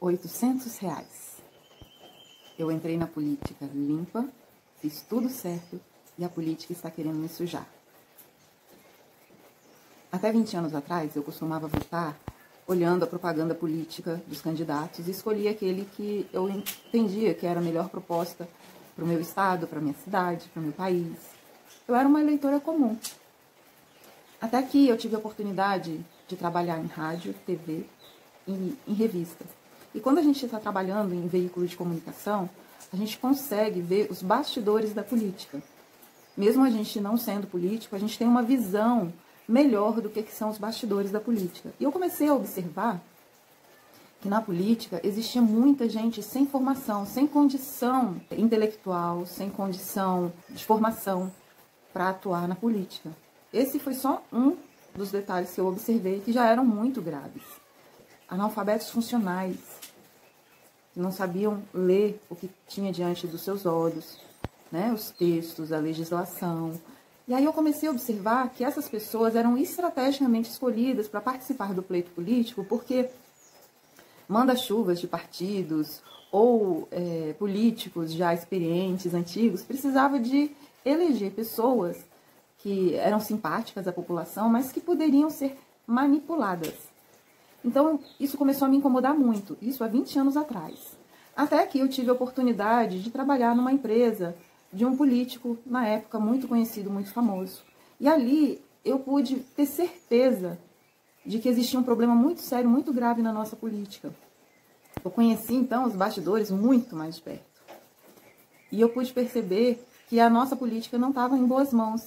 R$ 800. Eu entrei na política limpa, fiz tudo certo e a política está querendo me sujar. Até 20 anos atrás, eu costumava votar olhando a propaganda política dos candidatos e escolhia aquele que eu entendia que era a melhor proposta para o meu estado, para a minha cidade, para o meu país. Eu era uma eleitora comum. Até que eu tive a oportunidade de trabalhar em rádio, TV e em revista. E quando a gente está trabalhando em veículos de comunicação, a gente consegue ver os bastidores da política. Mesmo a gente não sendo político, a gente tem uma visão melhor do que são os bastidores da política. E eu comecei a observar que na política existia muita gente sem formação, sem condição intelectual, sem condição de formação para atuar na política. Esse foi só um dos detalhes que eu observei que já eram muito graves. Analfabetos funcionais, que não sabiam ler o que tinha diante dos seus olhos, né? Os textos, a legislação. E aí eu comecei a observar que essas pessoas eram estrategicamente escolhidas para participar do pleito político porque manda-chuvas de partidos ou políticos já experientes, antigos, precisava de eleger pessoas que eram simpáticas à população, mas que poderiam ser manipuladas. Então, isso começou a me incomodar muito, isso há 20 anos atrás. Até que eu tive a oportunidade de trabalhar numa empresa de um político, na época, muito conhecido, muito famoso. E ali eu pude ter certeza de que existia um problema muito sério, muito grave na nossa política. Eu conheci, então, os bastidores muito mais de perto. E eu pude perceber que a nossa política não estava em boas mãos.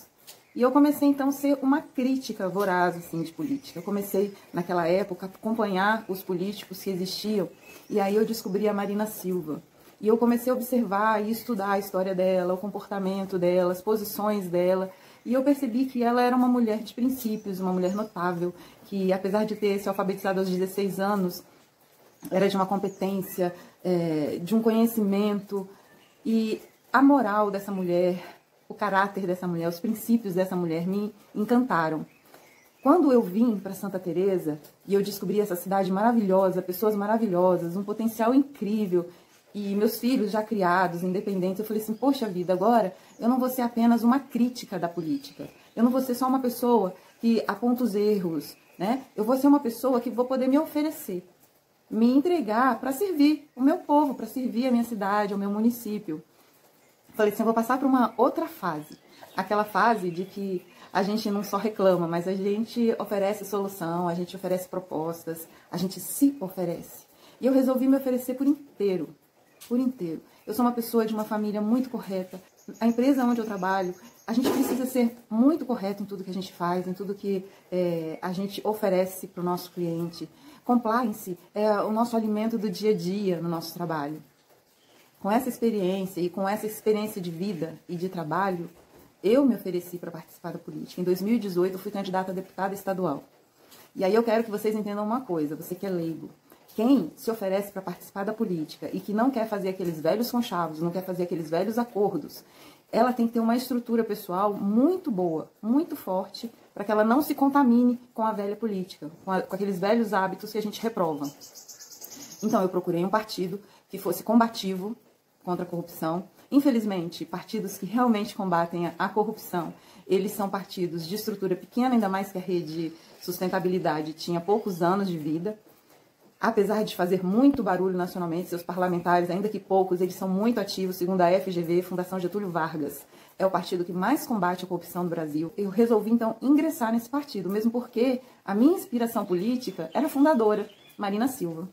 E eu comecei, então, a ser uma crítica voraz, assim, de política. Eu comecei, naquela época, a acompanhar os políticos que existiam. E aí eu descobri a Marina Silva. E eu comecei a observar e estudar a história dela, o comportamento dela, as posições dela. E eu percebi que ela era uma mulher de princípios, uma mulher notável, que, apesar de ter se alfabetizado aos 16 anos, era de uma competência, de um conhecimento. E a moral dessa mulher, o caráter dessa mulher, os princípios dessa mulher me encantaram. Quando eu vim para Santa Teresa e eu descobri essa cidade maravilhosa, pessoas maravilhosas, um potencial incrível, e meus filhos já criados, independentes, eu falei assim, poxa vida, agora eu não vou ser apenas uma crítica da política. Eu não vou ser só uma pessoa que aponta os erros, né? Eu vou ser uma pessoa que vou poder me oferecer, me entregar para servir o meu povo, para servir a minha cidade, o meu município. Falei assim, eu vou passar para uma outra fase. Aquela fase de que a gente não só reclama, mas a gente oferece solução, a gente oferece propostas, a gente se oferece. E eu resolvi me oferecer por inteiro. Por inteiro. Eu sou uma pessoa de uma família muito correta. A empresa onde eu trabalho, a gente precisa ser muito correto em tudo que a gente faz, em tudo que a gente oferece para o nosso cliente. Compliance é o nosso alimento do dia a dia no nosso trabalho. Com essa experiência e com essa experiência de vida e de trabalho, eu me ofereci para participar da política. Em 2018, eu fui candidata a deputada estadual. E aí eu quero que vocês entendam uma coisa, você que é leigo. Quem se oferece para participar da política e que não quer fazer aqueles velhos conchavos, não quer fazer aqueles velhos acordos, ela tem que ter uma estrutura pessoal muito boa, muito forte, para que ela não se contamine com a velha política, com aqueles velhos hábitos que a gente reprova. Então, eu procurei um partido que fosse combativo contra a corrupção. Infelizmente, partidos que realmente combatem a corrupção, eles são partidos de estrutura pequena, ainda mais que a Rede Sustentabilidade tinha poucos anos de vida. Apesar de fazer muito barulho nacionalmente, seus parlamentares, ainda que poucos, eles são muito ativos, segundo a FGV, Fundação Getúlio Vargas. É o partido que mais combate a corrupção no Brasil. Eu resolvi, então, ingressar nesse partido, mesmo porque a minha inspiração política era a fundadora, Marina Silva.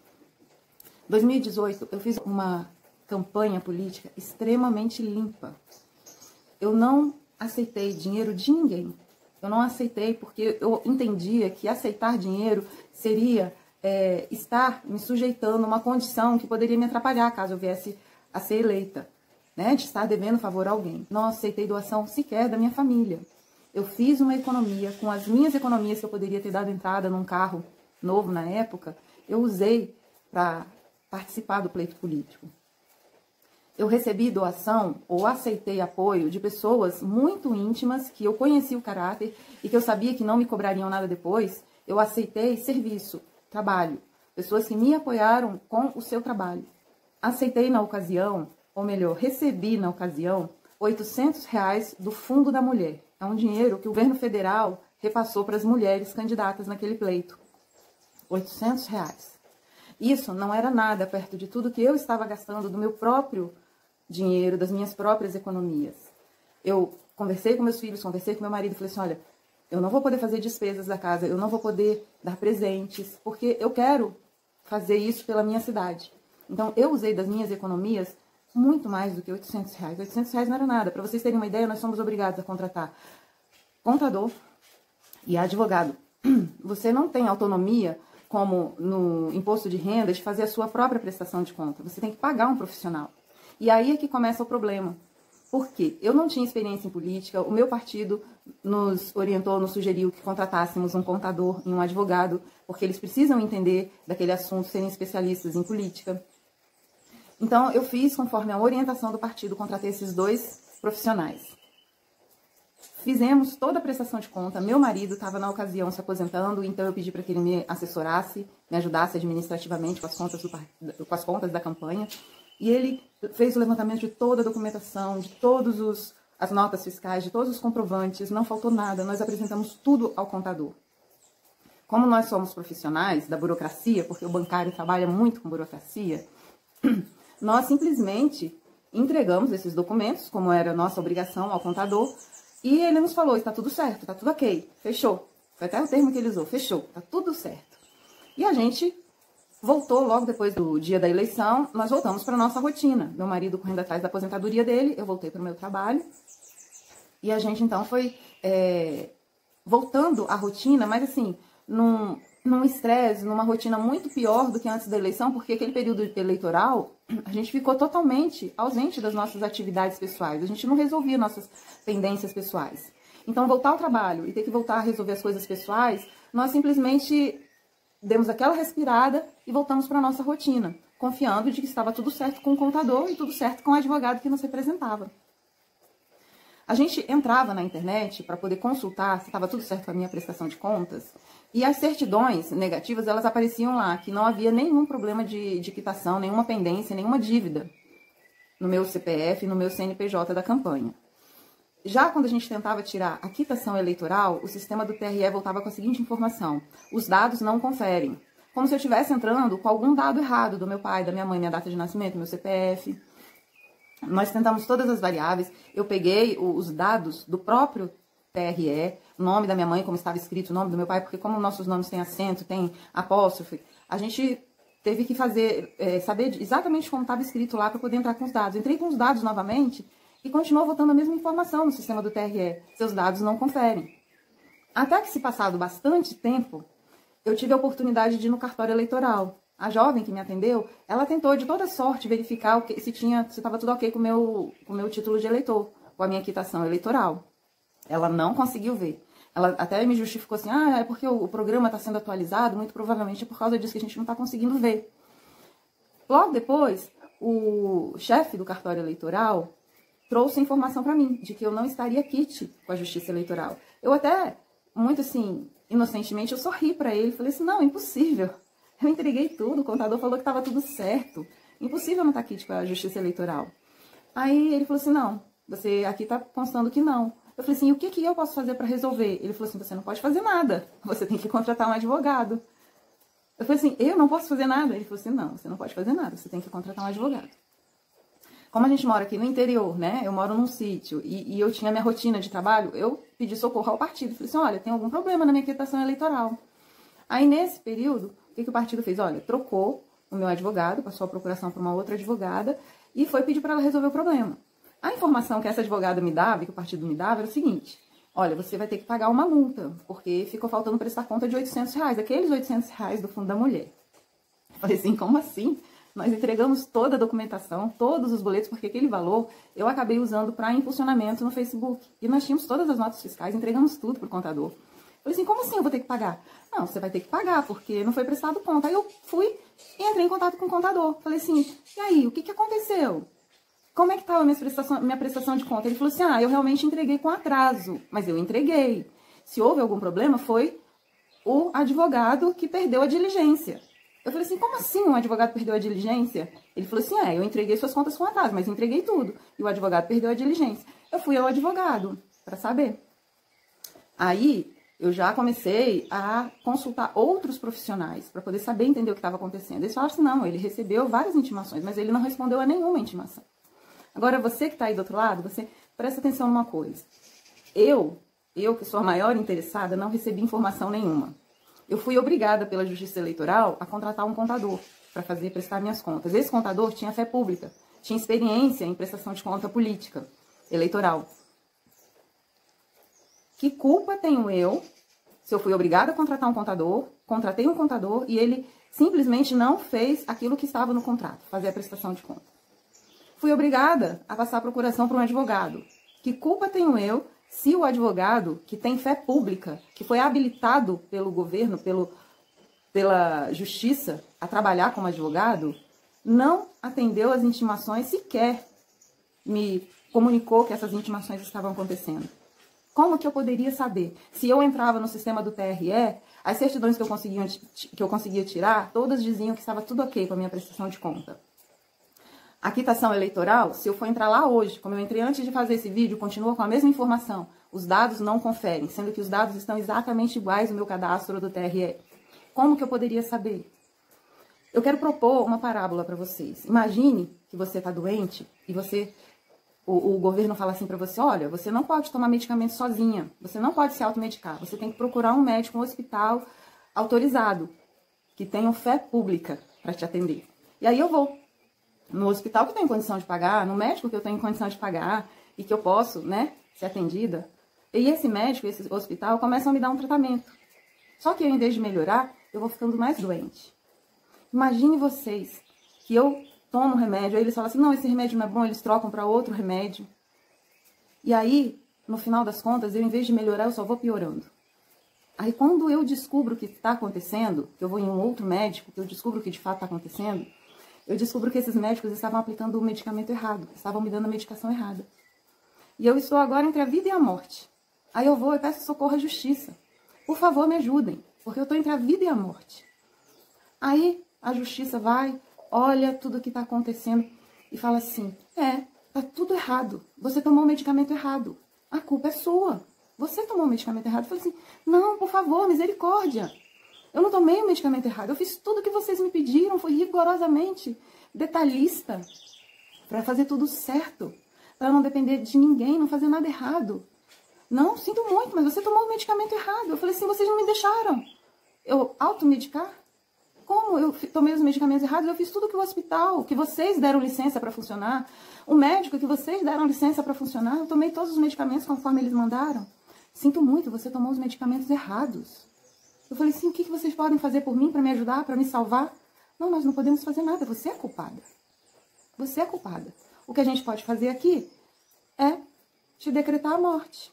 Em 2018, eu fiz uma campanha política extremamente limpa. Eu não aceitei dinheiro de ninguém. Eu não aceitei porque eu entendia que aceitar dinheiro seria estar me sujeitando a uma condição que poderia me atrapalhar caso eu viesse a ser eleita, né? De estar devendo favor a alguém. Não aceitei doação sequer da minha família. Eu fiz uma economia, com as minhas economias que eu poderia ter dado entrada num carro novo na época, eu usei para participar do pleito político. Eu recebi doação ou aceitei apoio de pessoas muito íntimas, que eu conheci o caráter e que eu sabia que não me cobrariam nada depois. Eu aceitei serviço, trabalho, pessoas que me apoiaram com o seu trabalho. Aceitei na ocasião, ou melhor, recebi na ocasião, R$800 do Fundo da Mulher. É um dinheiro que o governo federal repassou para as mulheres candidatas naquele pleito. R$800. Isso não era nada perto de tudo que eu estava gastando do meu próprio dinheiro, das minhas próprias economias. Eu conversei com meus filhos, conversei com meu marido, falei assim, olha, eu não vou poder fazer despesas da casa, eu não vou poder dar presentes, porque eu quero fazer isso pela minha cidade. Então, eu usei das minhas economias muito mais do que R$800. R$800 não era nada. Para vocês terem uma ideia, nós somos obrigados a contratar contador e advogado. Você não tem autonomia, como no imposto de renda, de fazer a sua própria prestação de conta. Você tem que pagar um profissional. E aí é que começa o problema. Por quê? Eu não tinha experiência em política, o meu partido nos orientou, nos sugeriu que contratássemos um contador e um advogado, porque eles precisam entender daquele assunto, serem especialistas em política. Então, eu fiz conforme a orientação do partido, contratei esses 2 profissionais. Fizemos toda a prestação de conta. Meu marido estava na ocasião se aposentando, então eu pedi para que ele me assessorasse, me ajudasse administrativamente com as contas da campanha. E ele fez o levantamento de toda a documentação, de todas as notas fiscais, de todos os comprovantes, não faltou nada, nós apresentamos tudo ao contador. Como nós somos profissionais da burocracia, porque o bancário trabalha muito com burocracia, nós simplesmente entregamos esses documentos, como era a nossa obrigação ao contador, e ele nos falou, está tudo certo, está tudo ok, fechou. Foi até o termo que ele usou, fechou, está tudo certo. E a gente voltou logo depois do dia da eleição, nós voltamos para a nossa rotina. Meu marido correndo atrás da aposentadoria dele, eu voltei para o meu trabalho. E a gente então foi voltando à rotina, mas assim, num estresse, numa rotina muito pior do que antes da eleição, porque aquele período eleitoral, a gente ficou totalmente ausente das nossas atividades pessoais. A gente não resolvia nossas pendências pessoais. Então, voltar ao trabalho e ter que voltar a resolver as coisas pessoais, nós simplesmente demos aquela respirada e voltamos para a nossa rotina, confiando de que estava tudo certo com o contador e tudo certo com o advogado que nos representava. A gente entrava na internet para poder consultar se estava tudo certo com a minha prestação de contas, e as certidões negativas, elas apareciam lá, que não havia nenhum problema de quitação, nenhuma pendência, nenhuma dívida no meu CPF e no meu CNPJ da campanha. Já quando a gente tentava tirar a quitação eleitoral, o sistema do TRE voltava com a seguinte informação: os dados não conferem. Como se eu estivesse entrando com algum dado errado do meu pai, da minha mãe, minha data de nascimento, meu CPF. Nós tentamos todas as variáveis. Eu peguei os dados do próprio TRE, o nome da minha mãe, como estava escrito, o nome do meu pai, porque como nossos nomes têm acento, tem apóstrofe, a gente teve que saber exatamente como estava escrito lá para poder entrar com os dados. Entrei com os dados novamente e continuou voltando a mesma informação no sistema do TRE. Seus dados não conferem. Até que, se passado bastante tempo, eu tive a oportunidade de ir no cartório eleitoral. A jovem que me atendeu, ela tentou de toda sorte verificar se estava tudo ok com o meu título de eleitor, com a minha quitação eleitoral. Ela não conseguiu ver. Ela até me justificou assim, é porque o programa está sendo atualizado, muito provavelmente é por causa disso que a gente não está conseguindo ver. Logo depois, o chefe do cartório eleitoral trouxe informação para mim, de que eu não estaria quite com a justiça eleitoral. Eu até, muito assim, inocentemente, eu sorri para ele, falei assim, não, impossível. Eu entreguei tudo, o contador falou que estava tudo certo. Impossível não estar quite com a justiça eleitoral. Aí ele falou assim, não, você aqui está constando que não. Eu falei assim, o que eu posso fazer para resolver? Ele falou assim, você não pode fazer nada, você tem que contratar um advogado. Eu falei assim, eu não posso fazer nada? Ele falou assim, não, você não pode fazer nada, você tem que contratar um advogado. Como a gente mora aqui no interior, né, eu moro num sítio, e eu tinha minha rotina de trabalho, eu pedi socorro ao partido. Falei assim, olha, tem algum problema na minha quitação eleitoral. Aí, nesse período, o que o partido fez? Olha, trocou o meu advogado, passou a procuração para uma outra advogada, e foi pedir para ela resolver o problema. A informação que essa advogada me dava, e que o partido me dava, era o seguinte: olha, você vai ter que pagar uma multa, porque ficou faltando prestar conta de R$800, aqueles R$800 do Fundo da Mulher. Eu falei assim, como assim? Nós entregamos toda a documentação, todos os boletos, porque aquele valor eu acabei usando para impulsionamento no Facebook. E nós tínhamos todas as notas fiscais, entregamos tudo para o contador. Eu falei assim, como assim eu vou ter que pagar? Não, você vai ter que pagar, porque não foi prestado conta. Aí eu fui e entrei em contato com o contador. Falei assim, e aí, o que aconteceu? Como é que estava a minha prestação de conta? Ele falou assim, eu realmente entreguei com atraso, mas eu entreguei. Se houve algum problema, foi o advogado que perdeu a diligência. Eu falei assim, como assim um advogado perdeu a diligência? Ele falou assim, eu entreguei suas contas com atraso, mas entreguei tudo. E o advogado perdeu a diligência. Eu fui ao advogado para saber. Aí, eu já comecei a consultar outros profissionais para poder saber entender o que estava acontecendo. Eles falaram assim, não, ele recebeu várias intimações, mas ele não respondeu a nenhuma intimação. Agora, você que está aí do outro lado, você presta atenção numa coisa. Eu que sou a maior interessada, não recebi informação nenhuma. Eu fui obrigada pela Justiça Eleitoral a contratar um contador para prestar minhas contas. Esse contador tinha fé pública, tinha experiência em prestação de conta política, eleitoral. Que culpa tenho eu se eu fui obrigada a contratar um contador, contratei um contador e ele simplesmente não fez aquilo que estava no contrato, fazer a prestação de conta? Fui obrigada a passar a procuração para um advogado. Que culpa tenho eu se o advogado, que tem fé pública, que foi habilitado pelo governo, pela justiça, a trabalhar como advogado, não atendeu as intimações, sequer me comunicou que essas intimações estavam acontecendo? Como que eu poderia saber? Se eu entrava no sistema do TRE, as certidões que eu conseguia tirar, todas diziam que estava tudo ok com a minha prestação de conta. A quitação eleitoral, se eu for entrar lá hoje, como eu entrei antes de fazer esse vídeo, continua com a mesma informação. Os dados não conferem, sendo que os dados estão exatamente iguais no meu cadastro do TRE. Como que eu poderia saber? Eu quero propor uma parábola para vocês. Imagine que você está doente e o governo fala assim para você, olha, você não pode tomar medicamento sozinha, você não pode se automedicar, você tem que procurar um médico, um hospital autorizado, que tenha fé pública para te atender. E aí eu vou no hospital que eu tenho condição de pagar, no médico que eu tenho condição de pagar e que eu posso, né, ser atendida. E esse médico, esse hospital, começam a me dar um tratamento. Só que eu, em vez de melhorar, eu vou ficando mais doente. Imagine vocês que eu tomo um remédio, aí eles falam assim, não, esse remédio não é bom, eles trocam para outro remédio. E aí, no final das contas, eu, em vez de melhorar, eu só vou piorando. Aí, quando eu descubro o que está acontecendo, que eu vou em um outro médico, que eu descubro o que de fato está acontecendo, eu descubro que esses médicos estavam aplicando o medicamento errado, estavam me dando a medicação errada. E eu estou agora entre a vida e a morte. Aí eu vou e peço socorro à justiça. Por favor, me ajudem, porque eu estou entre a vida e a morte. Aí a justiça vai, olha tudo o que está acontecendo e fala assim, tá tudo errado, você tomou o medicamento errado, a culpa é sua, você tomou o medicamento errado. Eu falei assim, não, por favor, misericórdia, eu não tomei o medicamento errado, eu fiz tudo o que vocês me pediram, fui rigorosamente detalhista para fazer tudo certo, para não depender de ninguém, não fazer nada errado. Não, sinto muito, mas você tomou o medicamento errado. Eu falei assim, vocês não me deixaram eu automedicar? Como eu tomei os medicamentos errados? Eu fiz tudo que o hospital, que vocês deram licença para funcionar, o médico que vocês deram licença para funcionar, eu tomei todos os medicamentos conforme eles mandaram. Sinto muito, você tomou os medicamentos errados. Eu falei assim, o que vocês podem fazer por mim, para me ajudar, para me salvar? Não, nós não podemos fazer nada, você é culpada. Você é culpada. O que a gente pode fazer aqui é te decretar a morte.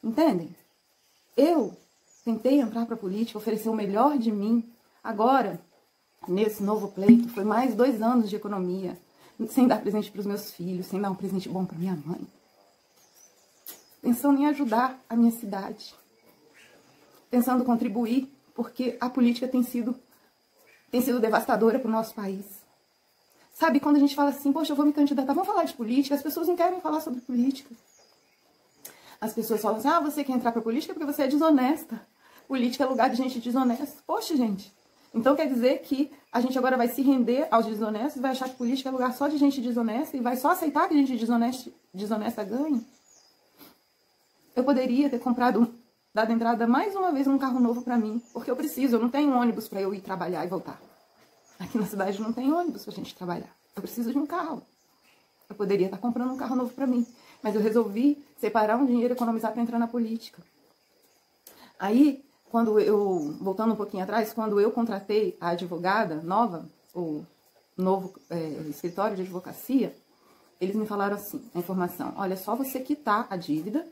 Entendem? Eu tentei entrar para a política, oferecer o melhor de mim. Agora, nesse novo pleito, foi mais 2 anos de economia, sem dar presente para os meus filhos, sem dar um presente bom para minha mãe. Pensando em ajudar a minha cidade. Pensando em contribuir, porque a política tem sido devastadora para o nosso país. Sabe, quando a gente fala assim, poxa, eu vou me candidatar, vamos falar de política, as pessoas não querem falar sobre política. As pessoas falam assim, você quer entrar para política porque você é desonesta. Política é lugar de gente desonesta. Poxa, gente. Então quer dizer que a gente agora vai se render aos desonestos, vai achar que política é lugar só de gente desonesta e vai só aceitar que a gente desonesta ganhe? Eu poderia ter dado entrada mais uma vez num carro novo para mim, porque eu preciso, eu não tenho ônibus para eu ir trabalhar e voltar. Aqui na cidade não tem ônibus pra gente trabalhar. Eu preciso de um carro. Eu poderia estar comprando um carro novo para mim, mas eu resolvi separar um dinheiro e economizar para entrar na política. Aí, voltando um pouquinho atrás, quando eu contratei a advogada nova, o novo escritório de advocacia, eles me falaram assim, a informação, olha, é só você quitar a dívida,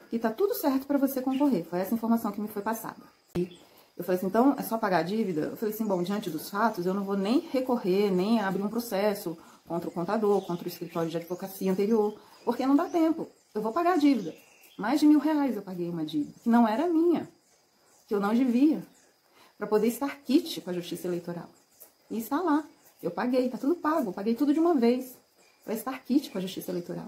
que tá tudo certo para você concorrer. Foi essa informação que me foi passada. E eu falei assim, então, é só pagar a dívida? Eu falei assim, bom, diante dos fatos, eu não vou nem recorrer, nem abrir um processo contra o contador, contra o escritório de advocacia anterior, porque não dá tempo. Eu vou pagar a dívida. Mais de R$1.000 eu paguei uma dívida, que não era minha, que eu não devia. para poder estar quite com a Justiça Eleitoral. E está lá. Eu paguei, tá tudo pago, eu paguei tudo de uma vez para estar quite com a Justiça Eleitoral.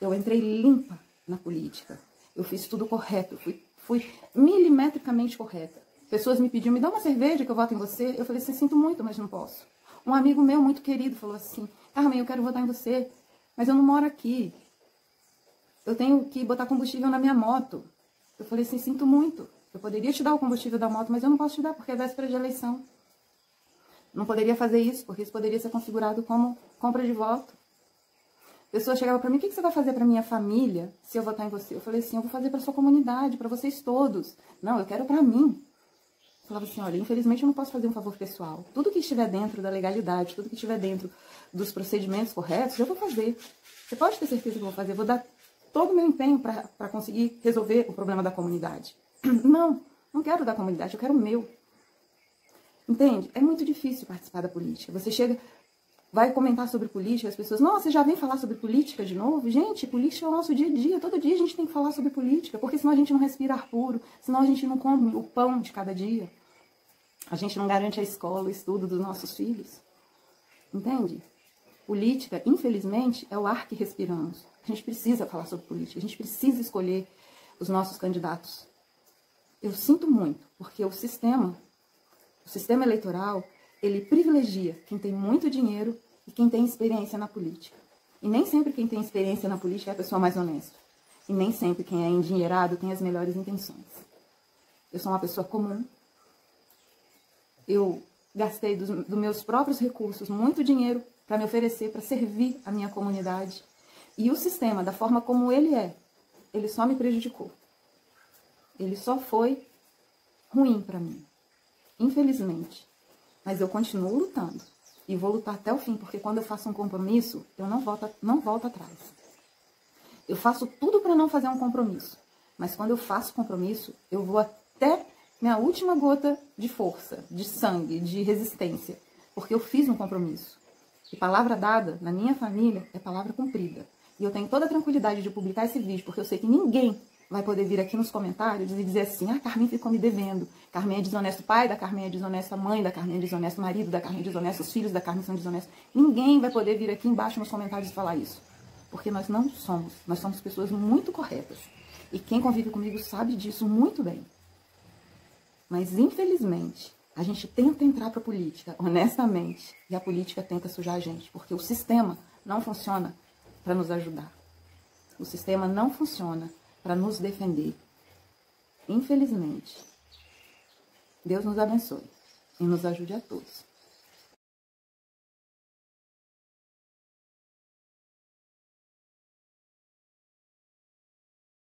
Eu entrei limpa na política. Eu fiz tudo correto, fui milimetricamente correta. Pessoas me pediam, me dá uma cerveja que eu voto em você. Eu falei assim, sinto muito, mas não posso. Um amigo meu muito querido falou assim, Carmen, eu quero votar em você, mas eu não moro aqui. Eu tenho que botar combustível na minha moto. Eu falei assim, sinto muito. Eu poderia te dar o combustível da moto, mas eu não posso te dar porque é véspera de eleição. Não poderia fazer isso, porque isso poderia ser configurado como compra de voto. Pessoa chegava para mim, o que você vai fazer para minha família se eu votar em você? Eu falei assim, eu vou fazer para sua comunidade, para vocês todos. Não, eu quero para mim. Eu falava assim, olha, infelizmente eu não posso fazer um favor pessoal. Tudo que estiver dentro da legalidade, tudo que estiver dentro dos procedimentos corretos, eu vou fazer. Você pode ter certeza que eu vou fazer. Eu vou dar todo o meu empenho para conseguir resolver o problema da comunidade. Não quero da comunidade, eu quero o meu. Entende? É muito difícil participar da política. Você chega, vai comentar sobre política, as pessoas, nossa, você já vem falar sobre política de novo? Gente, política é o nosso dia a dia. Todo dia a gente tem que falar sobre política, porque senão a gente não respira ar puro, senão a gente não come o pão de cada dia. A gente não garante a escola, o estudo dos nossos filhos. Entende? Política, infelizmente, é o ar que respiramos. A gente precisa falar sobre política, a gente precisa escolher os nossos candidatos. Eu sinto muito, porque o sistema eleitoral, ele privilegia quem tem muito dinheiro e quem tem experiência na política. E nem sempre quem tem experiência na política é a pessoa mais honesta. E nem sempre quem é endinheirado tem as melhores intenções. Eu sou uma pessoa comum. Eu gastei dos meus próprios recursos muito dinheiro para me oferecer, para servir a minha comunidade. E o sistema, da forma como ele só me prejudicou. Ele só foi ruim para mim. Infelizmente. Mas eu continuo lutando. E vou lutar até o fim, porque quando eu faço um compromisso, eu não volto atrás. Eu faço tudo para não fazer um compromisso. Mas quando eu faço compromisso, eu vou até minha última gota de força, de sangue, de resistência. Porque eu fiz um compromisso. E palavra dada na minha família é palavra cumprida. E eu tenho toda a tranquilidade de publicar esse vídeo, porque eu sei que ninguém vai poder vir aqui nos comentários e dizer assim, Carmen ficou me devendo. Carmen é desonesto pai, da Carmen é desonesta mãe, da Carmen é desonesto marido, da Carmen é desonesto os filhos, da Carmen são desonestos. Ninguém vai poder vir aqui embaixo nos comentários e falar isso. Porque nós não somos. Nós somos pessoas muito corretas. E quem convive comigo sabe disso muito bem. Mas, infelizmente, a gente tenta entrar para a política, honestamente, e a política tenta sujar a gente. Porque o sistema não funciona para nos ajudar. O sistema não funciona para nos defender. Infelizmente. Deus nos abençoe e nos ajude a todos.